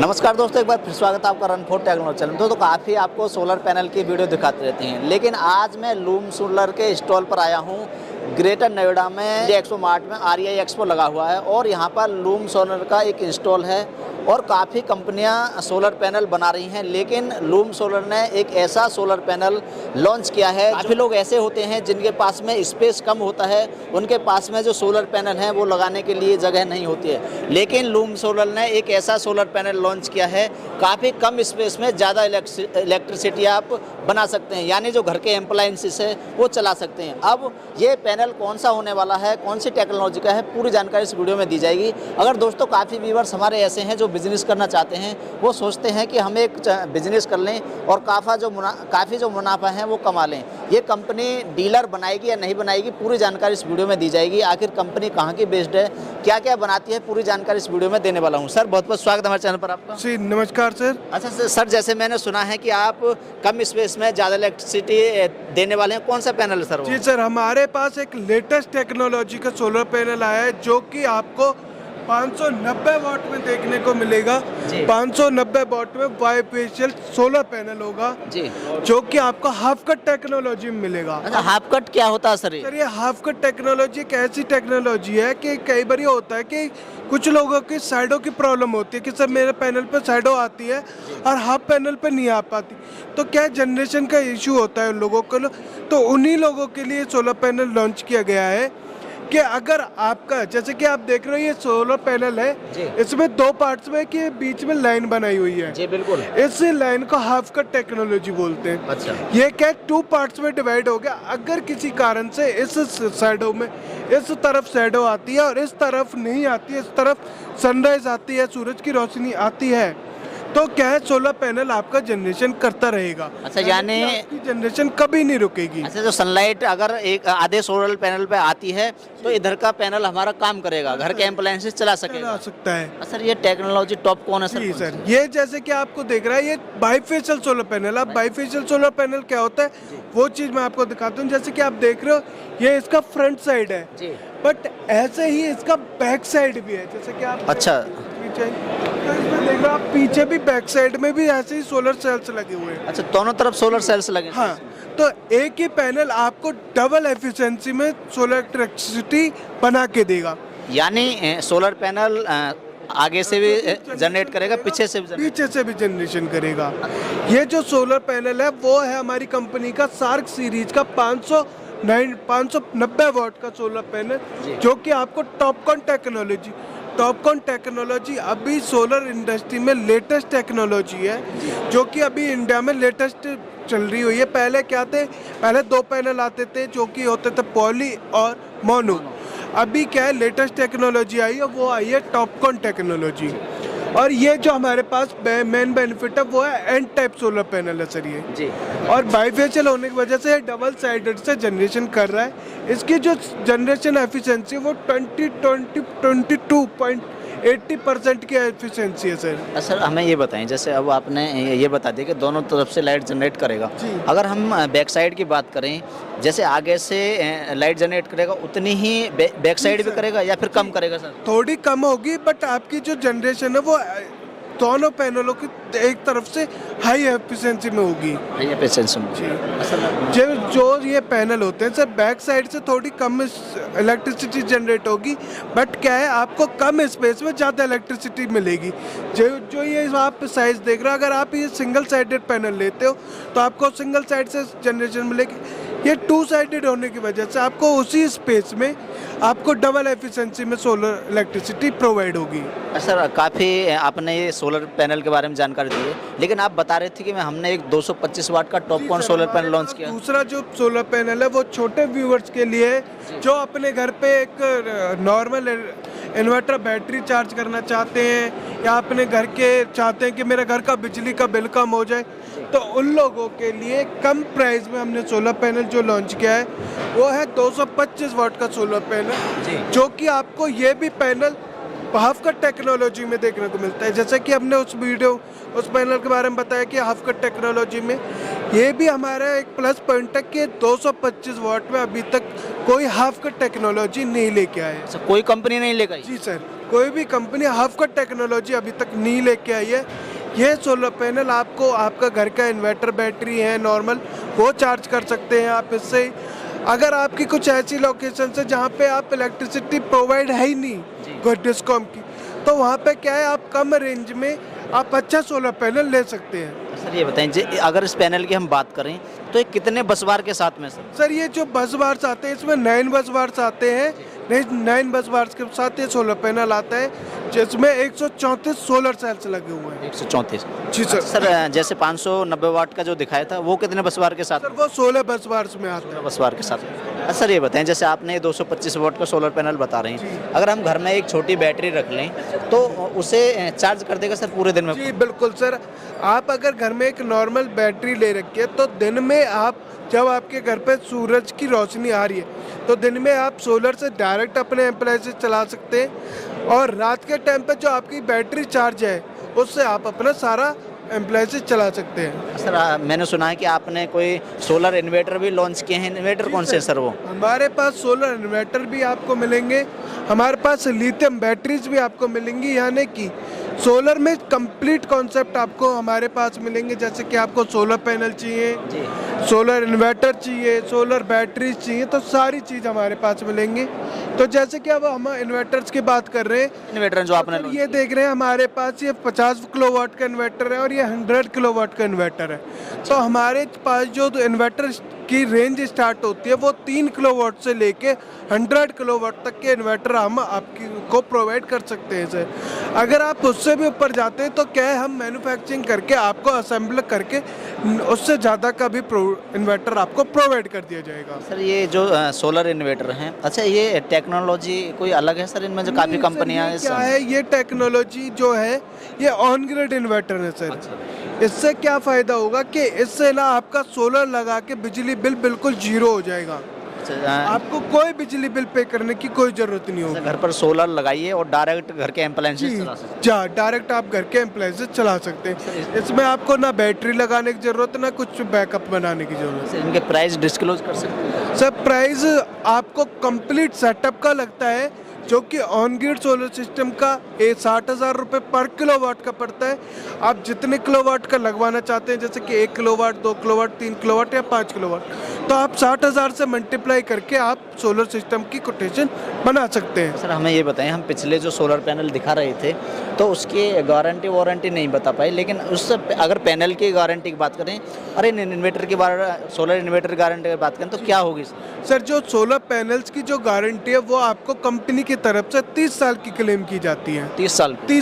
नमस्कार दोस्तों, एक बार फिर स्वागत है आपका रन फॉर टेक्नोलॉजी चैनल। दोस्तों काफ़ी आपको सोलर पैनल की वीडियो दिखाते रहते हैं, लेकिन आज मैं लूम सोलर के स्टॉल पर आया हूं। ग्रेटर नोएडा में एक्सपो मार्ट में REI एक्सपो लगा हुआ है और यहां पर लूम सोलर का एक इंस्टॉल है और काफ़ी कंपनियां सोलर पैनल बना रही हैं, लेकिन लूम सोलर ने एक ऐसा सोलर पैनल लॉन्च किया है। काफ़ी लोग ऐसे होते हैं जिनके पास में स्पेस कम होता है, उनके पास में जो सोलर पैनल हैं वो लगाने के लिए जगह नहीं होती है, लेकिन लूम सोलर ने एक ऐसा सोलर पैनल लॉन्च किया है, काफ़ी कम स्पेस में ज़्यादा इलेक्ट्रिसिटी आप बना सकते हैं, यानी जो घर के एप्लायंसेस है वो चला सकते हैं। अब ये पैनल कौन सा होने वाला है, कौन सी टेक्नोलॉजी का है, पूरी जानकारी इस वीडियो में दी जाएगी। अगर दोस्तों काफ़ी व्यूअर्स हमारे ऐसे हैं जो बिजनेस करना चाहते हैं, वो सोचते हैं कि हम एक बिजनेस कर लें और काफ़ी जो मुनाफा है वो कमा लें, ये कंपनी डीलर बनाएगी या नहीं बनाएगी, पूरी जानकारी इस वीडियो में दी जाएगी। आखिर कंपनी कहाँ की बेस्ड है, क्या क्या बनाती है, पूरी जानकारी इस वीडियो में देने वाला हूँ। सर बहुत बहुत स्वागत हमारे चैनल पर आपका। जी नमस्कार सर। अच्छा सर, जैसे मैंने सुना है कि आप कम स्पेस में ज़्यादा इलेक्ट्रिसिटी देने वाले हैं, कौन सा पैनल है सर वो? जी सर, हमारे पास एक लेटेस्ट टेक्नोलॉजी का सोलर पैनल आया है जो कि आपको 590 वॉट में देखने को मिलेगा। 590 वॉट में बाईफेशियल सोलर पैनल होगा जी, जो कि आपको हाफ कट टेक्नोलॉजी में मिलेगा। अच्छा, हाफ कट क्या होता है सर? ये हाफ कट टेक्नोलॉजी एक ऐसी टेक्नोलॉजी है कि कई बार ये होता है कि कुछ लोगों की साइडों की प्रॉब्लम होती है कि सर मेरे पैनल पे साइडों आती है और हाफ पैनल पे नहीं आ पाती, तो क्या जनरेशन का इशू होता है उन लोगों को, तो उन्हीं लोगों के लिए सोलर पैनल लॉन्च किया गया है कि अगर आपका, जैसे कि आप देख रहे हो ये सोलर पैनल है, इसमें दो पार्ट्स में कि बीच में लाइन बनाई हुई है। जी बिल्कुल। इस लाइन को हाफ कट टेक्नोलॉजी बोलते हैं। अच्छा, ये क्या टू पार्ट्स में डिवाइड हो गया। अगर किसी कारण से इस शैडो में इस तरफ शैडो आती है और इस तरफ नहीं आती है, इस तरफ सनराइज आती है, सूरज की रोशनी आती है, तो क्या है सोलर पैनल आपका जनरेशन करता रहेगा। अच्छा, यानी आपकी जनरेशन कभी नहीं रुकेगी। अच्छा, जो सनलाइट अगर एक आधे सोलर पैनल पे आती है तो इधर का पैनल हमारा काम करेगा, घर के एप्लायंसेस चला सकेगा सकता है। सर ये टेक्नोलॉजी टॉप कौन है सर? जी सर, ये जैसे कि आपको देख रहा है ये बाईफेशियल सोलर पैनल। अब बाईफेशियल सोलर पैनल क्या होता है वो चीज मैं आपको दिखाता हूँ। जैसे कि आप देख रहे हो ये इसका फ्रंट साइड है जी, बट ऐसे ही इसका बैक साइड भी है। जैसे कि आप अच्छा पीछे तो इसमें देख रहे हो आप, पीछे भी बैक साइड में भी ऐसे ही सोलर सेल्स लगे हुए हैं। अच्छा, दोनों तरफ सोलर सेल्स लगे? हाँ, तो एक ही पैनल आपको डबल एफिशिएंसी में सोलर इलेक्ट्रिसिटी बना के देगा। यानी सोलर पैनल आगे से भी जनरेट करेगा, पीछे से भी जनरेशन करेगा। ये जो सोलर पैनल है वो है हमारी कंपनी का सार्क सीरीज का 590 वॉट का सोलर पैनल, जो कि आपको टॉपकॉन टेक्नोलॉजी अभी सोलर इंडस्ट्री में लेटेस्ट टेक्नोलॉजी है, जो कि अभी इंडिया में लेटेस्ट चल रही हुई है। पहले क्या थे, पहले दो पैनल आते थे जो कि होते थे पॉली और मोनो। अभी क्या है, लेटेस्ट टेक्नोलॉजी आई है, वो आई है टॉपकॉन टेक्नोलॉजी। और ये जो हमारे पास मेन बेनिफिट है वो है एन टाइप सोलर पैनल है सर ये जी, और बाईफेशियल होने की वजह से डबल साइडेड से जनरेशन कर रहा है। इसकी जो जनरेशन एफिशिएंसी वो 22.80% की एफिशिएंसी है सर। सर हमें ये बताएं, जैसे अब आपने ये बता दिया कि दोनों तरफ से लाइट जनरेट करेगा, अगर हम बैक साइड की बात करें, जैसे आगे से लाइट जनरेट करेगा उतनी ही बैक साइड भी करेगा या फिर कम करेगा सर? थोड़ी कम होगी, बट आपकी जो जनरेशन है वो दोनों पैनलों की एक तरफ से हाई एफिशिएंसी में होगी। हाई एफिशिएंसी में जी। जो ये पैनल होते हैं सर, बैक साइड से थोड़ी कम इलेक्ट्रिसिटी जनरेट होगी, बट क्या है आपको कम स्पेस में ज़्यादा इलेक्ट्रिसिटी मिलेगी। जो ये आप साइज देख रहे हो, अगर आप ये सिंगल साइडेड पैनल लेते हो तो आपको सिंगल साइड से जनरेशन मिलेगी। ये टू साइडेड होने की वजह से आपको उसी स्पेस में आपको डबल एफिशिएंसी में सोलर इलेक्ट्रिसिटी प्रोवाइड होगी। सर काफ़ी आपने ये सोलर पैनल के बारे में जानकारी दी है, लेकिन आप बता रहे थे कि हमने एक 225 वाट का टॉपकॉन सोलर पैनल लॉन्च किया। दूसरा जो सोलर पैनल है वो छोटे व्यूअर्स के लिए है, जो अपने घर पे एक नॉर्मल इन्वर्टर बैटरी चार्ज करना चाहते हैं, या अपने घर के चाहते हैं कि मेरे घर का बिजली का बिल कम हो जाए, तो उन लोगों के लिए कम प्राइस में हमने सोलर पैनल जो लॉन्च किया है वो है 225 वाट का सोलर पैनल, जो कि आपको ये भी पैनल हाफ कट टेक्नोलॉजी में देखने को मिलता है। जैसे कि हमने उस पैनल के बारे में बताया कि हाफ कट टेक्नोलॉजी में ये भी हमारा एक प्लस पॉइंट है कि 225 वाट में अभी तक कोई हाफ कट टेक्नोलॉजी नहीं लेके आए। कोई कंपनी नहीं लेकर आई? जी सर, कोई भी कंपनी हाफ कट टेक्नोलॉजी अभी तक नहीं लेके आई है। ये सोलर पैनल आपको आपका घर का इन्वर्टर बैटरी है नॉर्मल, वो चार्ज कर सकते हैं आप इससे। अगर आपकी कुछ ऐसी लोकेशन है जहाँ पे आप इलेक्ट्रिसिटी प्रोवाइड है ही नहीं कोई डिस्कॉम की, तो वहाँ पे क्या है आप कम रेंज में आप अच्छा सोलर पैनल ले सकते हैं। सर ये बताएं अगर इस पैनल की हम बात करें तो ये कितने बस बार के साथ में सर? सर ये जो बस बार्स आते हैं इसमें 9 बस बार्स आते हैं। 9 बस बार्स के साथ ये सोलर पैनल आता है जिसमें 134 सोलर सेल्स लगे हुए हैं। 134 जी सर। सर जैसे 590 वाट का जो दिखाया था वो कितने बस बार के साथ? सर वो 16 बस बार्स में आता है। बस बार के साथ। सर ये बताएं जैसे आपने 225 वाट का सोलर पैनल बता रहे हैं, अगर हम घर में एक छोटी बैटरी रख लें तो उसे चार्ज कर देगा सर पूरे दिन में? जी बिल्कुल सर। आप अगर घर में एक नॉर्मल बैटरी ले रखी है तो दिन में आप जब आपके घर पे सूरज की रोशनी आ रही है तो दिन में आप सोलर से डायरेक्ट अपने अप्लायंसेस चला सकते हैं, और रात के टाइम पे जो आपकी बैटरी चार्ज है उससे आप अपना सारा अप्लायंसेस चला सकते हैं। सर मैंने सुना है कि आपने कोई सोलर इन्वर्टर भी लॉन्च किए हैं। इन्वर्टर कौन से सर वो? हमारे पास सोलर इन्वर्टर भी आपको मिलेंगे, हमारे पास लिथियम बैटरीज भी आपको मिलेंगी, यानी कि सोलर में कंप्लीट कॉन्सेप्ट आपको हमारे पास मिलेंगे। जैसे कि आपको सोलर पैनल चाहिए, सोलर इन्वर्टर चाहिए, सोलर बैटरीज चाहिए, तो सारी चीज़ हमारे पास मिलेंगी। तो जैसे कि अब हम इन्वर्टर्स की बात कर रहे हैं, इन्वर्टर जो आपने तो ये देख रहे हैं हमारे पास ये 50 किलोवाट का इन्वर्टर है और ये 100 किलोवाट का इन्वर्टर है। तो हमारे पास जो इन्वर्टर की रेंज स्टार्ट होती है वो 3 किलोवाट से लेके 100 किलोवाट तक के इन्वर्टर हम आपकी को प्रोवाइड कर सकते हैं सर। अगर आप उससे भी ऊपर जाते हैं तो क्या है हम मैन्युफैक्चरिंग करके आपको असेंबल करके उससे ज़्यादा का भी इन्वर्टर आपको प्रोवाइड कर दिया जाएगा। सर ये जो सोलर इन्वर्टर हैं, अच्छा ये टेक्नोलॉजी कोई अलग है सर इनमें जो काफ़ी कंपनियां हैं? क्या है ये टेक्नोलॉजी जो है ये ऑन ग्रिड इन्वर्टर है सर। इससे क्या फ़ायदा होगा कि इससे ना आपका सोलर लगा के बिजली बिल बिल्कुल जीरो हो जाएगा। आपको कोई बिजली बिल पे करने की कोई जरूरत नहीं होगी। घर पर सोलर लगाइए और डायरेक्ट घर के एप्लायंसेस चला सकते हैं। डायरेक्ट आप घर के एप्लायंसेस चला सकते हैं। इसमें आपको ना बैटरी लगाने की जरूरत ना कुछ बैकअप बनाने की जरूरत है। इनके प्राइस डिस्क्लोज कर सकते हैं सर? प्राइस आपको कंप्लीट सेटअप का लगता है जो कि ऑन ग्रिड सोलर सिस्टम का 60,000 रुपये पर किलोवाट का पड़ता है। आप जितने किलोवाट का लगवाना चाहते हैं, जैसे कि 1 किलोवाट, 2 किलोवाट, 3 किलोवाट या 5 किलोवाट, तो आप 60,000 से मल्टीप्लाई करके आप सोलर सिस्टम की कोटेशन बना सकते हैं। सर हमें ये बताएं, हम पिछले जो सोलर पैनल दिखा रहे थे तो उसकी गारंटी वारंटी नहीं बता पाए, लेकिन उससे अगर पैनल की गारंटी की बात करें, अरे इन्वर्टर की सोलर इन्वर्टर की गारंटी की बात करें तो क्या होगी सर? जो सोलर पैनल्स की जो गारंटी है वो आपको कंपनी की तरफ से 30 साल की क्लेम की जाती है। 30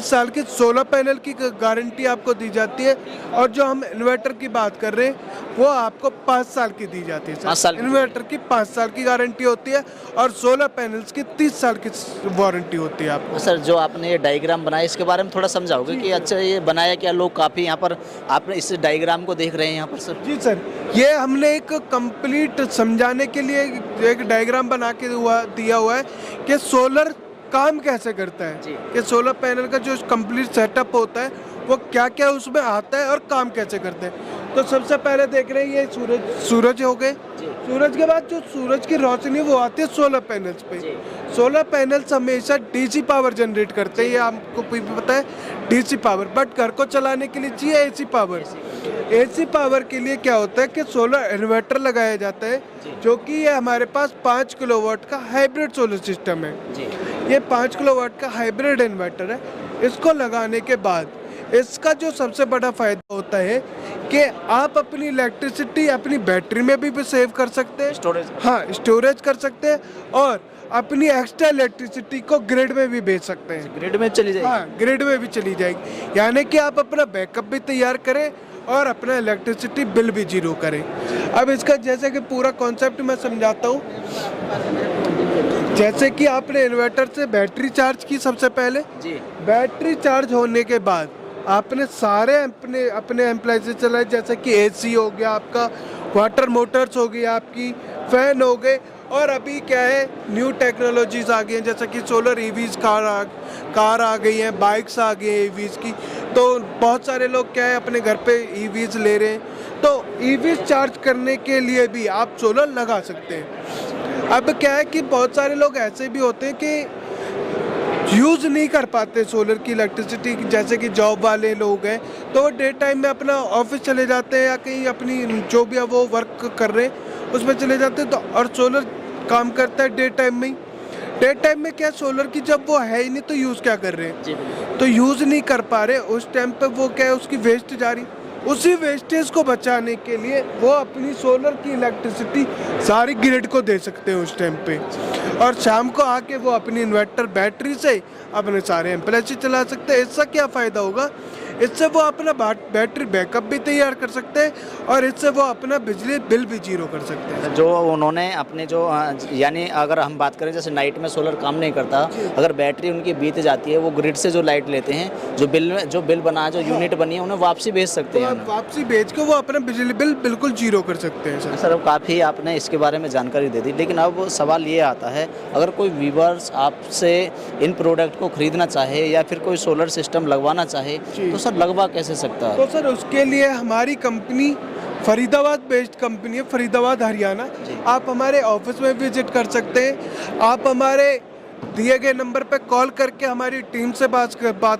साल की सोलर पैनल की गारंटी आपको दी जाती है, और जो हम इन्वर्टर की बात कर रहे हैं वो आपको 5 साल की दी जाती है। 5 साल इन्वर्टर की 5 साल की गारंटी होती है और सोलर पैनल्स की 30 साल की वारंटी होती है आपको। सर जो आपने ये डायग्राम बनाया इसके बारे में थोड़ा समझाओगे कि अच्छा ये बनाया क्या? लोग काफ़ी यहाँ पर आपने इस डायग्राम को देख रहे हैं यहाँ पर सर? जी सर, ये हमने एक कंप्लीट समझाने के लिए एक डायग्राम बना के दिया हुआ है कि सोलर काम कैसे करता है, कि सोलर पैनल का जो कंप्लीट सेटअप होता है वो क्या क्या उसमें आता है और काम कैसे करते हैं। तो सबसे पहले देख रहे हैं ये सूरज हो गए। सूरज के बाद जो सूरज की रोशनी वो आती है सोलर पैनल्स पे। सोलर पैनल्स हमेशा डीसी पावर जनरेट करते हैं, ये आपको भी पता है, डीसी पावर। बट घर को चलाने के लिए चाहिए एसी पावर। एसी पावर के लिए क्या होता है कि सोलर इन्वर्टर लगाया जाता है, जो कि ये हमारे पास 5 किलोवाट का हाइब्रिड सोलर सिस्टम है। ये 5 किलोवाट का हाइब्रिड इन्वर्टर है। इसको लगाने के बाद इसका जो सबसे बड़ा फायदा होता है कि आप अपनी इलेक्ट्रिसिटी अपनी बैटरी में भी सेव कर सकते हैं, स्टोरेज कर सकते हैं, और अपनी एक्स्ट्रा इलेक्ट्रिसिटी को ग्रिड में भी भेज सकते हैं। ग्रिड में चली जाएगी? ग्रिड में भी चली जाएगी, यानी कि आप अपना बैकअप भी तैयार करें और अपना इलेक्ट्रिसिटी बिल भी जीरो करें। अब इसका जैसे कि पूरा कॉन्सेप्ट मैं समझाता हूँ। जैसे कि आपने इन्वर्टर से बैटरी चार्ज की, सबसे पहले बैटरी चार्ज होने के बाद आपने सारे अपने एप्लायंसेस चलाए, जैसे कि एसी हो गया आपका, वाटर मोटर्स हो गई आपकी, फैन हो गए, और अभी क्या है न्यू टेक्नोलॉजीज आ गई हैं, जैसे कि सोलर ईवीज कार आ गई हैं, बाइक्स आ गई हैं ईवीज की। तो बहुत सारे लोग क्या है अपने घर पे ईवीज ले रहे हैं, तो ईवीज चार्ज करने के लिए भी आप सोलर लगा सकते हैं। अब क्या है कि बहुत सारे लोग ऐसे भी होते हैं कि यूज़ नहीं कर पाते सोलर की इलेक्ट्रिसिटी, जैसे कि जॉब वाले लोग हैं तो वो डे टाइम में अपना ऑफिस चले जाते हैं या कहीं अपनी जो भी है वो वर्क कर रहे हैं उसमें चले जाते हैं, तो और सोलर काम करता है डे टाइम में ही। डे टाइम में क्या सोलर की जब वो है ही नहीं तो यूज़ क्या कर रहे हैं, तो यूज़ नहीं कर पा रहे उस टाइम पे, वो क्या है उसकी वेस्ट जा रही, उसी वेस्टेज को बचाने के लिए वो अपनी सोलर की इलेक्ट्रिसिटी सारी ग्रिड को दे सकते हैं उस टाइम पे, और शाम को आके वो अपनी इन्वर्टर बैटरी से अपने सारे एम्प्लाइज चला सकते हैं। इससे क्या फ़ायदा होगा, इससे वो अपना बैटरी बैकअप भी तैयार कर सकते हैं और इससे वो अपना बिजली बिल भी जीरो कर सकते हैं। जो उन्होंने अपने जो यानी अगर हम बात करें जैसे नाइट में सोलर काम नहीं करता, अगर बैटरी उनकी बीत जाती है, वो ग्रिड से जो लाइट लेते हैं, जो बिल बना जो यूनिट बनी है उन्हें वापसी भेज सकते हैं। वापसी भेज के वो अपना बिजली बिल बिल्कुल जीरो कर सकते हैं। सर अब काफ़ी आपने इसके बारे में जानकारी दे दी, लेकिन अब सवाल ये आता है, अगर कोई व्यूअर्स आपसे इन प्रोडक्ट को खरीदना चाहे या फिर कोई सोलर सिस्टम लगवाना चाहे तो सर लगवा कैसे सकता है? तो सर उसके लिए हमारी कंपनी फरीदाबाद बेस्ड कंपनी है, फरीदाबाद हरियाणा। आप हमारे ऑफिस में विजिट कर सकते हैं, आप हमारे दिए गए नंबर पे कॉल करके हमारी टीम से बात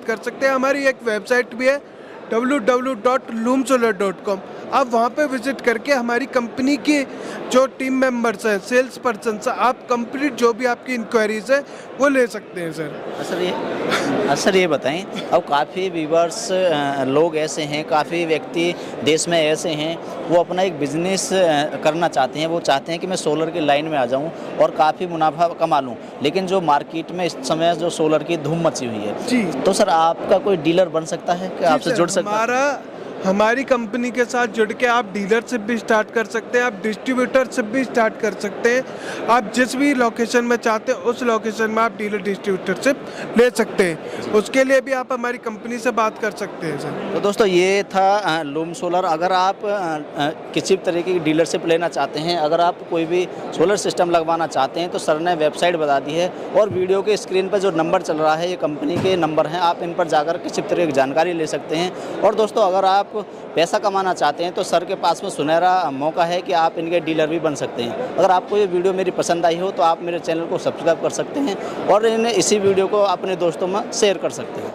कर सकते हैं। हमारी एक वेबसाइट भी है www.loomsolar.com, आप वहाँ पे विजिट करके हमारी कंपनी की जो टीम मेंबर्स हैं, सेल्स पर्सन से आप कंप्लीट जो भी आपकी इंक्वायरीज है वो ले सकते हैं सर। सर ये बताएं, अब काफ़ी व्यूअर्स लोग ऐसे हैं, काफ़ी व्यक्ति देश में ऐसे हैं, वो अपना एक बिजनेस करना चाहते हैं, वो चाहते हैं कि मैं सोलर की लाइन में आ जाऊं और काफ़ी मुनाफा कमा लूं, लेकिन जो मार्केट में इस समय जो सोलर की धूम मची हुई है जी, तो सर आपका कोई डीलर बन सकता है कि आपसे जुड़ सकता है? हमारी कंपनी के साथ जुड़ के आप डीलरशिप भी स्टार्ट कर सकते हैं, आप डिस्ट्रीब्यूटरशिप भी स्टार्ट कर सकते हैं। आप जिस भी लोकेशन में चाहते हैं उस लोकेशन में आप डीलर डिस्ट्रीब्यूटरशिप ले सकते हैं, उसके लिए भी आप हमारी कंपनी से बात कर सकते हैं सर। तो दोस्तों ये था लूम सोलर। अगर आप किसी भी तरीके की डीलरशिप लेना चाहते हैं, अगर आप कोई भी सोलर सिस्टम लगवाना चाहते हैं तो सर ने वेबसाइट बता दी है और वीडियो के स्क्रीन पर जो नंबर चल रहा है ये कंपनी के नंबर हैं, आप इन पर जाकर किसी तरह की जानकारी ले सकते हैं। और दोस्तों अगर आप पैसा कमाना चाहते हैं तो सर के पास में सुनहरा मौका है कि आप इनके डीलर भी बन सकते हैं। अगर आपको ये वीडियो मेरी पसंद आई हो तो आप मेरे चैनल को सब्सक्राइब कर सकते हैं और इसी वीडियो को अपने दोस्तों में शेयर कर सकते हैं।